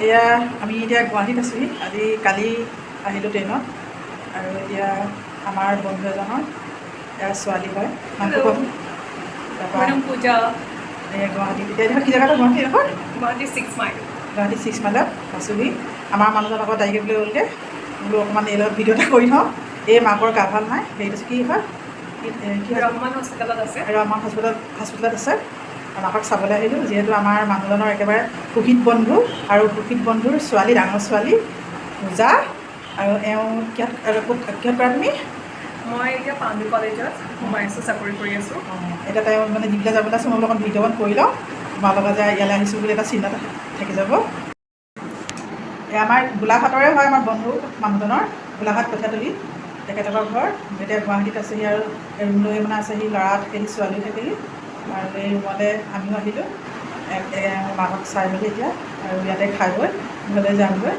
এয়া আমি এতিয়া গুৱাহাটীত আছোঁহি আজি কালি আহিলোঁ ট্ৰেইনত আৰু এতিয়া আমাৰ বন্ধু এজনৰ এয়া ছোৱালী হয় নামটো ক'ম তাৰপৰা পূজা এয়া গুৱাহাটীত এতিয়া দেখোন কি জেগাটো গুৱাহাটী দেখোন গুৱাহাটী 6 মাইল গুৱাহাটী 6 মাইলত আছোঁহি আমাৰ মানুহজন আকৌ ডাইৰেক্ট লৈ গ'লগৈ বোলো অকণমান এই লগত ভিডিঅ' এটা কৰি থওঁ এই মাকৰ গা ভাল নাই হেৰিটো কি হয় কি ৰহমান হস্পিটেলত আছে ৰহমান হস্পিটেলত আছে মাকক চাবলৈ আহিলোঁ যিহেতু আমাৰ মানুহজনৰ একেবাৰে সুখীত বন্ধু আৰু সুখীত বন্ধুৰ ছোৱালী ডাঙৰ ছোৱালী পূজা আৰু এওঁ কিহত কৰা তুমি মই এতিয়া পাণ্ডু কলেজত সোমাই আছোঁ চাকৰি কৰি আছোঁ এতিয়া তেওঁ মানে ডিব্ৰুগড় যাবলৈ আছে মই অকণ ভিডিঅ' কৰি লওঁ তোমাৰ লগত যে ইয়ালৈ আহিছোঁ বুলি এটা চিন্তা থাকি যাব এই আমাৰ গোলাঘাটৰে হয় আমাৰ বন্ধু মানুহজনৰ গোলাঘাট কঠীয়াতলী তেখেতৰ ঘৰ এতিয়া গুৱাহাটীত আছেহি আৰু ৰুম লৈ মানে আছেহি ল'ৰা থাকেহি ছোৱালী থাকেহি আৰু এই ৰুমতে আমিও আহিলোঁ মাকক চাই মেলি এতিয়া আৰু ইয়াতে খাই বৈ ঘৰলৈ যামগৈ